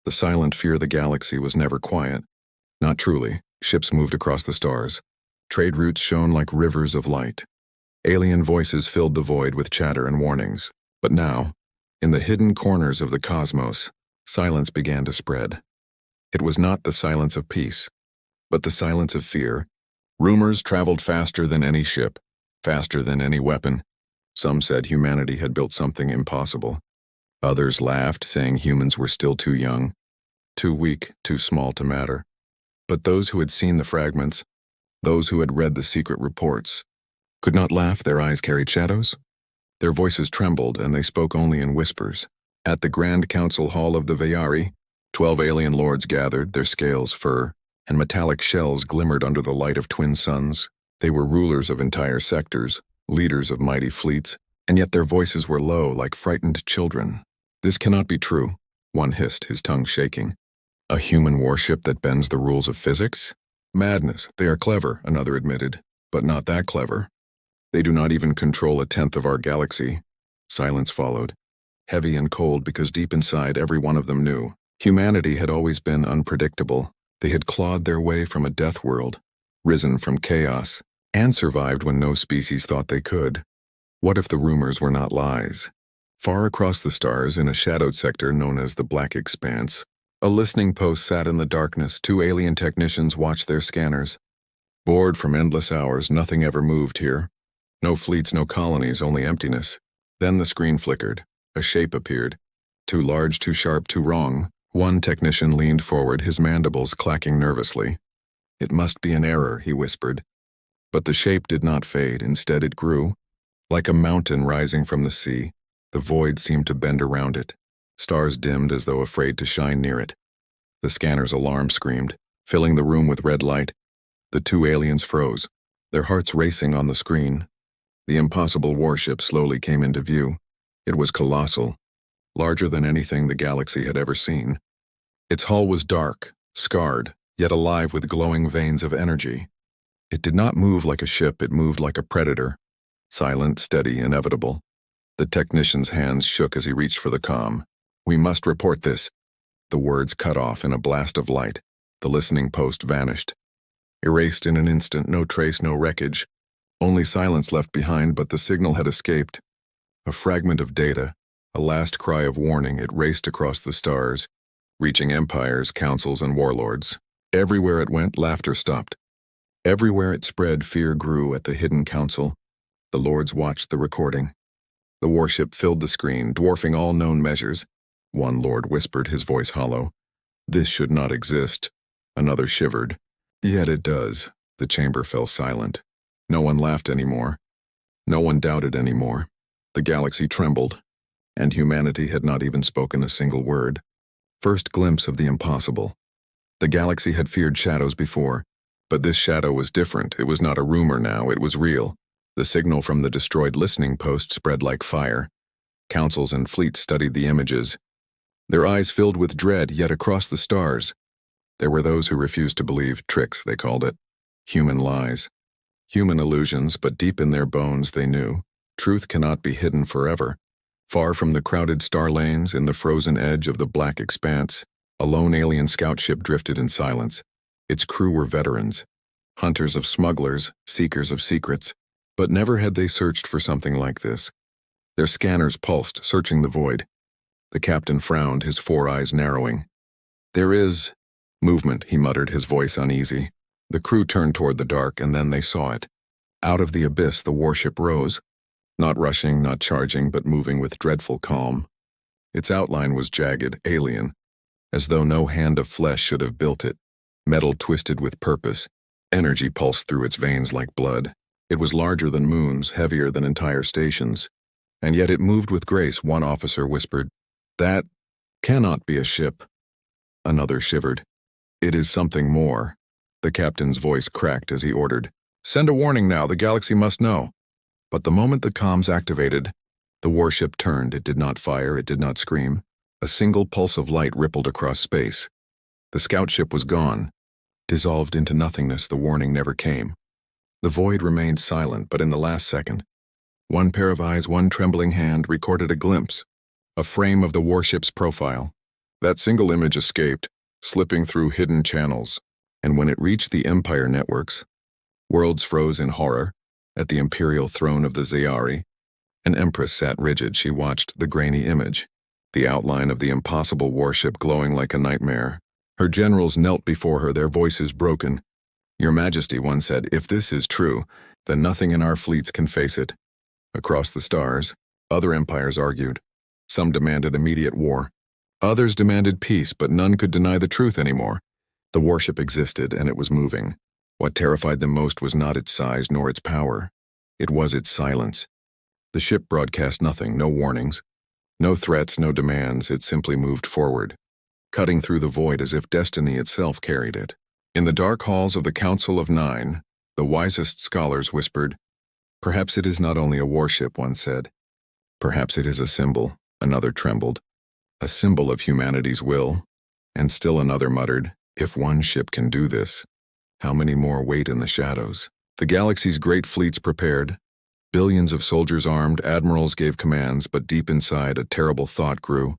The silent fear of the galaxy was never quiet. Not truly. Ships moved across the stars. Trade routes shone like rivers of light. Alien voices filled the void with chatter and warnings. But now, in the hidden corners of the cosmos, silence began to spread. It was not the silence of peace, but the silence of fear. Rumors traveled faster than any ship, faster than any weapon. Some said humanity had built something impossible. Others laughed, saying humans were still too young, too weak, too small to matter. But those who had seen the fragments, those who had read the secret reports, could not laugh. Their eyes carried shadows. Their voices trembled, and they spoke only in whispers. At the Grand Council Hall of the Vayari, 12 alien lords gathered, their scales fur, and metallic shells glimmered under the light of twin suns. They were rulers of entire sectors, leaders of mighty fleets, and yet their voices were low like frightened children. "This cannot be true," one hissed, his tongue shaking. "A human warship that bends the rules of physics? Madness. They are clever," another admitted, "but not that clever. They do not even control a tenth of our galaxy." Silence followed, heavy and cold because deep inside every one of them knew. Humanity had always been unpredictable. They had clawed their way from a death world, risen from chaos, and survived when no species thought they could. What if the rumors were not lies? Far across the stars, in a shadowed sector known as the Black Expanse, a listening post sat in the darkness. 2 alien technicians watched their scanners. Bored from endless hours, nothing ever moved here. No fleets, no colonies, only emptiness. Then the screen flickered. A shape appeared. Too large, too sharp, too wrong. One technician leaned forward, his mandibles clacking nervously. "It must be an error," he whispered. But the shape did not fade. Instead it grew. Like a mountain rising from the sea, the void seemed to bend around it. Stars dimmed as though afraid to shine near it. The scanner's alarm screamed, filling the room with red light. The 2 aliens froze, their hearts racing on the screen. The impossible warship slowly came into view. It was colossal, larger than anything the galaxy had ever seen. Its hull was dark, scarred, yet alive with glowing veins of energy. It did not move like a ship, it moved like a predator. Silent, steady, inevitable. The technician's hands shook as he reached for the comm. "We must report this." The words cut off in a blast of light. The listening post vanished. Erased in an instant, no trace, no wreckage. Only silence left behind, but the signal had escaped. A fragment of data, a last cry of warning, it raced across the stars, reaching empires, councils, and warlords. Everywhere it went, laughter stopped. Everywhere it spread, fear grew. At the hidden council, the lords watched the recording. The warship filled the screen, dwarfing all known measures. One lord whispered, his voice hollow, "This should not exist." Another shivered. "Yet it does." The chamber fell silent. No one laughed anymore. No one doubted anymore. The galaxy trembled, and humanity had not even spoken a single word. First glimpse of the impossible. The galaxy had feared shadows before, but this shadow was different. It was not a rumor now, it was real. The signal from the destroyed listening post spread like fire. Councils and fleets studied the images. Their eyes filled with dread, yet across the stars, there were those who refused to believe. Tricks, they called it. Human lies. Human illusions, but deep in their bones they knew. Truth cannot be hidden forever. Far from the crowded star lanes, in the frozen edge of the Black Expanse, a lone alien scout ship drifted in silence. Its crew were veterans, hunters of smugglers, seekers of secrets, but never had they searched for something like this. Their scanners pulsed, searching the void. The captain frowned, his 4 eyes narrowing. "There is movement," he muttered, his voice uneasy. The crew turned toward the dark, and then they saw it. Out of the abyss the warship rose, not rushing, not charging, but moving with dreadful calm. Its outline was jagged, alien, as though no hand of flesh should have built it. Metal twisted with purpose. Energy pulsed through its veins like blood. It was larger than moons, heavier than entire stations. And yet it moved with grace. One officer whispered, "That cannot be a ship." Another shivered. "It is something more." The captain's voice cracked as he ordered, "Send a warning now, the galaxy must know." But the moment the comms activated, the warship turned. It did not fire, it did not scream. A single pulse of light rippled across space. The scout ship was gone. Dissolved into nothingness, the warning never came. The void remained silent, but in the last second, one pair of eyes, one trembling hand recorded a glimpse, a frame of the warship's profile. That single image escaped, slipping through hidden channels, and when it reached the Empire networks, worlds froze in horror. At the imperial throne of the Zayari, an empress sat rigid. She watched the grainy image, the outline of the impossible warship glowing like a nightmare. Her generals knelt before her, their voices broken. "Your Majesty," one said, "if this is true, then nothing in our fleets can face it." Across the stars, other empires argued. Some demanded immediate war. Others demanded peace, but none could deny the truth anymore. The warship existed, and it was moving. What terrified them most was not its size nor its power. It was its silence. The ship broadcast nothing, no warnings, no threats, no demands. It simply moved forward, cutting through the void as if destiny itself carried it. In the dark halls of the Council of Nine, the wisest scholars whispered, "Perhaps it is not only a warship," one said. "Perhaps it is a symbol," another trembled. "A symbol of humanity's will." And still another muttered, "If one ship can do this, how many more wait in the shadows?" The galaxy's great fleets prepared. Billions of soldiers armed, admirals gave commands, but deep inside a terrible thought grew.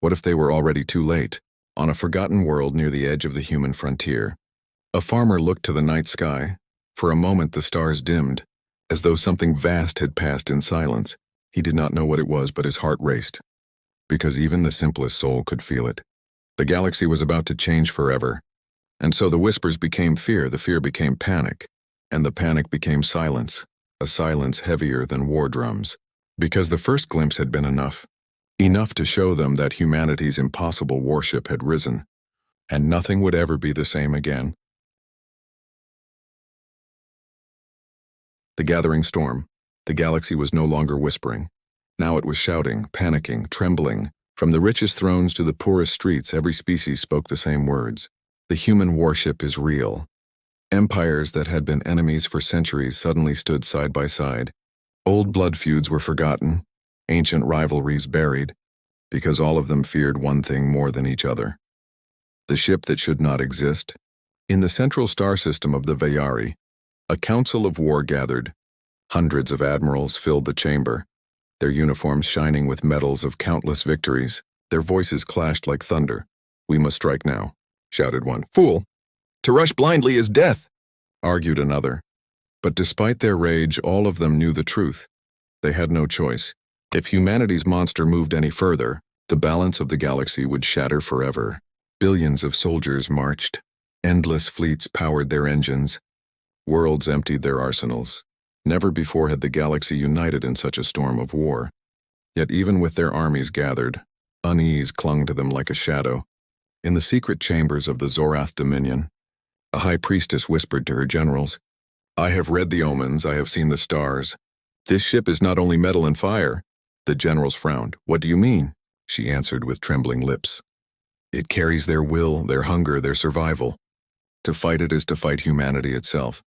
What if they were already too late, on a forgotten world near the edge of the human frontier? A farmer looked to the night sky. For a moment the stars dimmed, as though something vast had passed in silence. He did not know what it was, but his heart raced, because even the simplest soul could feel it. The galaxy was about to change forever. And so the whispers became fear, the fear became panic, and the panic became silence, a silence heavier than war drums. Because the first glimpse had been enough to show them that humanity's impossible warship had risen, and nothing would ever be the same again. The gathering storm. The galaxy was no longer whispering. Now it was shouting, panicking, trembling. From the richest thrones to the poorest streets, every species spoke the same words. The human warship is real. Empires that had been enemies for centuries suddenly stood side by side. Old blood feuds were forgotten, ancient rivalries buried, because all of them feared one thing more than each other: the ship that should not exist. In the central star system of the Vayari, a council of war gathered. Hundreds of admirals filled the chamber, their uniforms shining with medals of countless victories. Their voices clashed like thunder. "We must strike now," shouted one. "Fool! To rush blindly is death," argued another. But despite their rage, all of them knew the truth. They had no choice. If humanity's monster moved any further, the balance of the galaxy would shatter forever. Billions of soldiers marched. Endless fleets powered their engines. Worlds emptied their arsenals. Never before had the galaxy united in such a storm of war. Yet even with their armies gathered, unease clung to them like a shadow. In the secret chambers of the Zorath Dominion, a high priestess whispered to her generals, "I have read the omens, I have seen the stars. This ship is not only metal and fire." The generals frowned. "What do you mean?" She answered with trembling lips. "It carries their will, their hunger, their survival. To fight it is to fight humanity itself."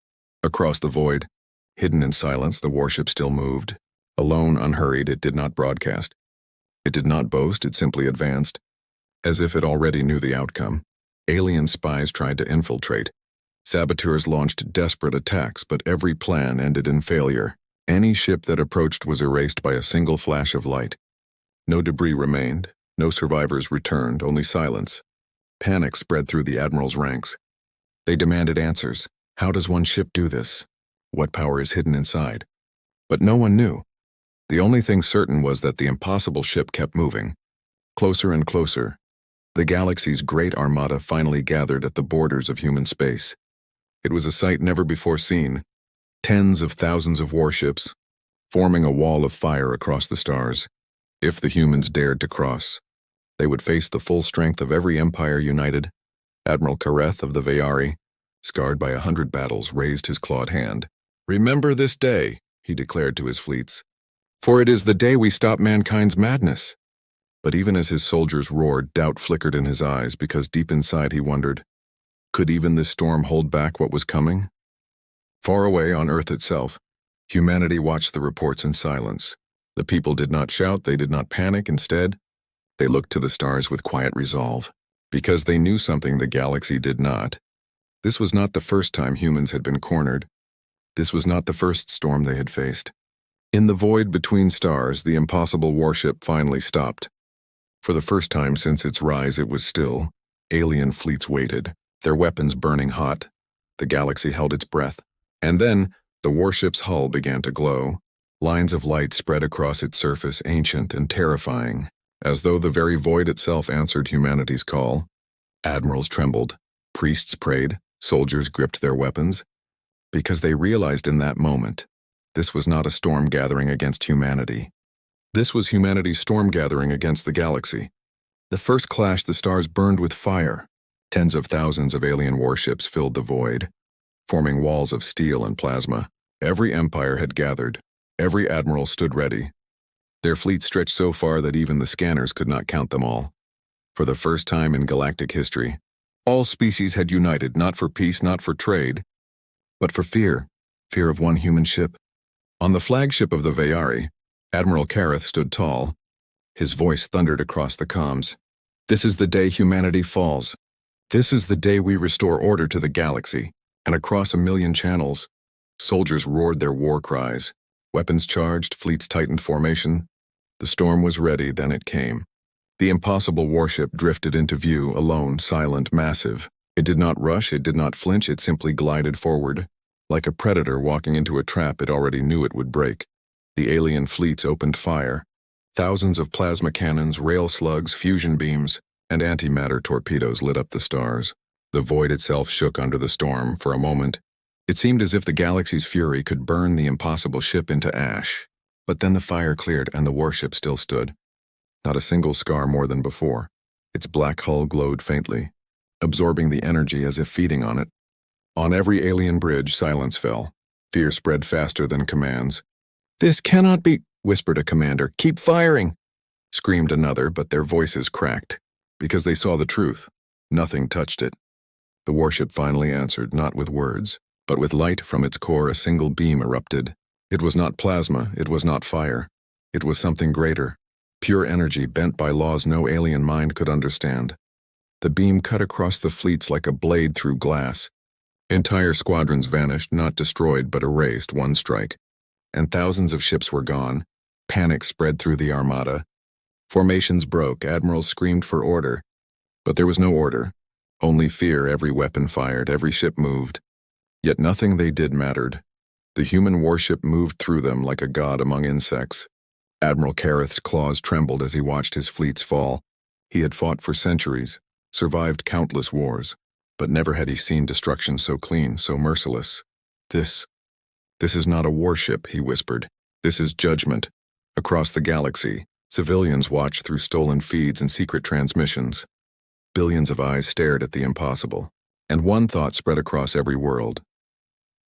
Across the void, hidden in silence, the warship still moved. Alone, unhurried, it did not broadcast. It did not boast, it simply advanced, as if it already knew the outcome. Alien spies tried to infiltrate. Saboteurs launched desperate attacks, but every plan ended in failure. Any ship that approached was erased by a single flash of light. No debris remained, no survivors returned, only silence. Panic spread through the admirals' ranks. They demanded answers. How does one ship do this? What power is hidden inside? But no one knew. The only thing certain was that the impossible ship kept moving. Closer and closer. The galaxy's great armada finally gathered at the borders of human space. It was a sight never before seen. Tens of thousands of warships, forming a wall of fire across the stars. If the humans dared to cross, they would face the full strength of every empire united. Admiral Kareth of the Vayari, scarred by 100 battles, raised his clawed hand. "Remember this day," he declared to his fleets, "for it is the day we stop mankind's madness." But even as his soldiers roared, doubt flickered in his eyes, because deep inside he wondered, could even this storm hold back what was coming? Far away on Earth itself, humanity watched the reports in silence. The people did not shout, they did not panic. Instead, they looked to the stars with quiet resolve, because they knew something the galaxy did not. This was not the first time humans had been cornered. This was not the first storm they had faced. In the void between stars, the impossible warship finally stopped. For the first time since its rise, it was still. Alien fleets waited, their weapons burning hot. The galaxy held its breath. And then, the warship's hull began to glow. Lines of light spread across its surface, ancient and terrifying, as though the very void itself answered humanity's call. Admirals trembled, priests prayed, soldiers gripped their weapons, because they realized in that moment, this was not a storm gathering against humanity. This was humanity's storm gathering against the galaxy. The first clash, the stars burned with fire. Tens of thousands of alien warships filled the void, forming walls of steel and plasma. Every empire had gathered. Every admiral stood ready. Their fleet stretched so far that even the scanners could not count them all. For the first time in galactic history, all species had united, not for peace, not for trade, but for fear of one human ship. On the flagship of the Vayari, Admiral Kareth stood tall. His voice thundered across the comms. This is the day humanity falls. This is the day we restore order to the galaxy. And across 1,000,000 channels, soldiers roared their war cries. Weapons charged, fleets tightened formation. The storm was ready, then it came. The impossible warship drifted into view, alone, silent, massive. It did not rush, it did not flinch, it simply glided forward. Like a predator walking into a trap it already knew it would break. The alien fleets opened fire. Thousands of plasma cannons, rail slugs, fusion beams, and antimatter torpedoes lit up the stars. The void itself shook under the storm. For a moment, it seemed as if the galaxy's fury could burn the impossible ship into ash. But then the fire cleared and the warship still stood. Not a single scar more than before. Its black hull glowed faintly, absorbing the energy as if feeding on it. On every alien bridge, silence fell. Fear spread faster than commands. "This cannot be," whispered a commander. "Keep firing," screamed another, but their voices cracked, because they saw the truth. Nothing touched it. The warship finally answered, not with words, but with light from its core. A single beam erupted. It was not plasma, it was not fire. It was something greater. Pure energy bent by laws no alien mind could understand. The beam cut across the fleets like a blade through glass. Entire squadrons vanished, not destroyed but erased, one strike. And thousands of ships were gone. Panic spread through the armada. Formations broke, admirals screamed for order. But there was no order. Only fear. Every weapon fired, every ship moved. Yet nothing they did mattered. The human warship moved through them like a god among insects. Admiral Kareth's claws trembled as he watched his fleets fall. He had fought for centuries, survived countless wars, but never had he seen destruction so clean, so merciless. This is not a warship, he whispered. This is judgment. Across the galaxy, civilians watched through stolen feeds and secret transmissions. Billions of eyes stared at the impossible, and one thought spread across every world.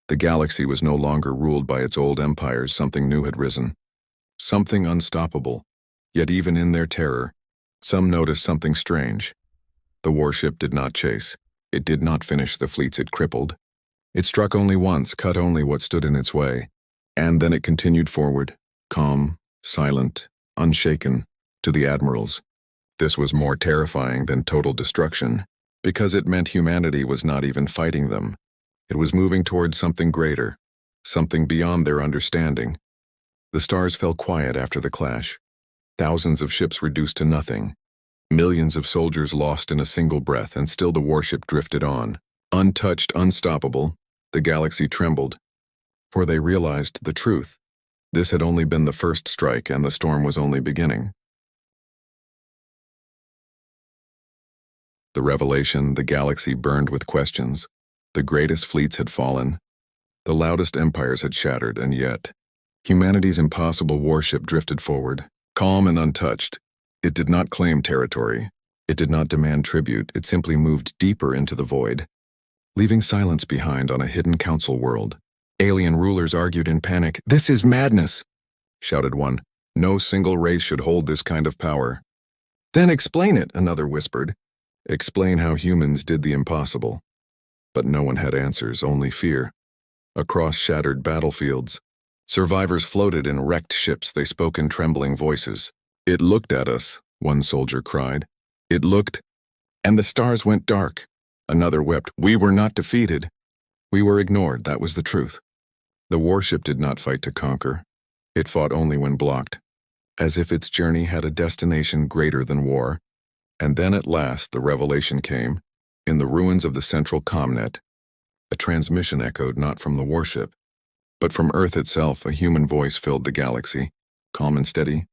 The galaxy was no longer ruled by its old empires. Something new had risen. Something unstoppable. Yet even in their terror, some noticed something strange. The warship did not chase. It did not finish the fleets it crippled. It struck only once, cut only what stood in its way. And then it continued forward, calm, silent, unshaken, to the admirals. This was more terrifying than total destruction, because it meant humanity was not even fighting them. It was moving towards something greater, something beyond their understanding. The stars fell quiet after the clash. Thousands of ships reduced to nothing. Millions of soldiers lost in a single breath, and still the warship drifted on. Untouched, unstoppable, the galaxy trembled. For they realized the truth. This had only been the first strike, and the storm was only beginning. The revelation, the galaxy burned with questions. The greatest fleets had fallen. The loudest empires had shattered, and yet, humanity's impossible warship drifted forward, calm and untouched. It did not claim territory. It did not demand tribute. It simply moved deeper into the void, leaving silence behind on a hidden council world. Alien rulers argued in panic. "This is madness," shouted one. "No single race should hold this kind of power." "Then explain it," another whispered. Explain how humans did the impossible. But no one had answers, only fear. Across shattered battlefields, survivors floated in wrecked ships. They spoke in trembling voices. "It looked at us," one soldier cried. "It looked, and the stars went dark." Another wept. "We were not defeated. We were ignored." That was the truth. The warship did not fight to conquer. It fought only when blocked. as if its journey had a destination greater than war. And then at last the revelation came. In the ruins of the central comnet, a transmission echoed not from the warship, but from Earth itself. A human voice filled the galaxy, calm and steady.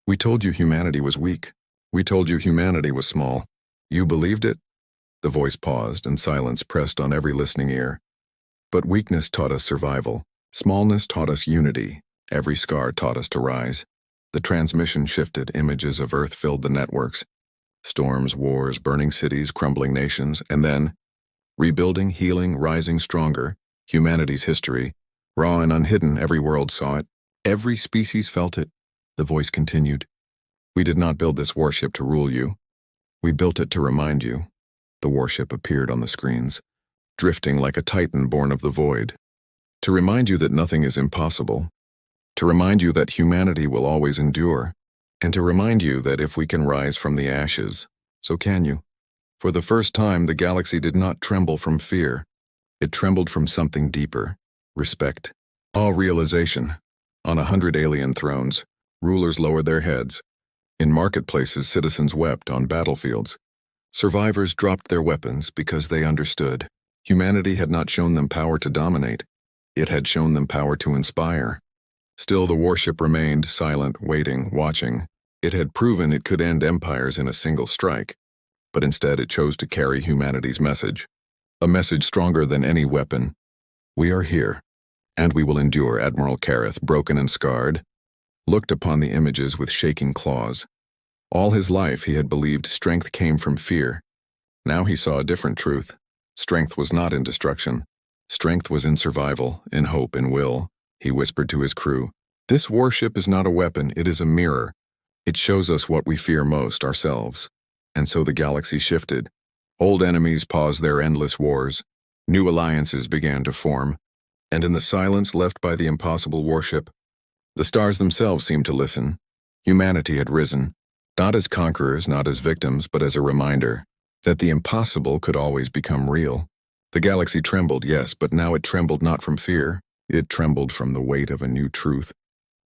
"We told you humanity was weak. We told you humanity was small. You believed it?" The voice paused, and silence pressed on every listening ear. "But weakness taught us survival. Smallness taught us unity. Every scar taught us to rise." The transmission shifted. Images of Earth filled the networks. Storms, wars, burning cities, crumbling nations, and then, rebuilding, healing, rising stronger, humanity's history, raw and unhidden. Every world saw it. Every species felt it. The voice continued. "We did not build this warship to rule you. We built it to remind you." The warship appeared on the screens, drifting like a titan born of the void. "To remind you that nothing is impossible. To remind you that humanity will always endure. And to remind you that if we can rise from the ashes, so can you." For the first time, the galaxy did not tremble from fear. It trembled from something deeper: respect, awe, realization. On 100 alien thrones, rulers lowered their heads. In marketplaces, citizens wept. On battlefields, survivors dropped their weapons because they understood. Humanity had not shown them power to dominate. It had shown them power to inspire. Still, the warship remained silent, waiting, watching. It had proven it could end empires in a single strike, but instead it chose to carry humanity's message. A message stronger than any weapon. "We are here, and we will endure." Admiral Kareth, broken and scarred, looked upon the images with shaking claws. All his life he had believed strength came from fear. Now he saw a different truth. Strength was not in destruction. Strength was in survival, in hope, in will. He whispered to his crew, "This warship is not a weapon, it is a mirror. It shows us what we fear most, ourselves." And so the galaxy shifted. Old enemies paused their endless wars. New alliances began to form. And in the silence left by the impossible warship, the stars themselves seemed to listen. Humanity had risen, not as conquerors, not as victims, but as a reminder that the impossible could always become real. The galaxy trembled, yes, but now it trembled not from fear. It trembled from the weight of a new truth.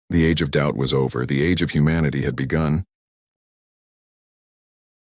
The age of doubt was over. The age of humanity had begun.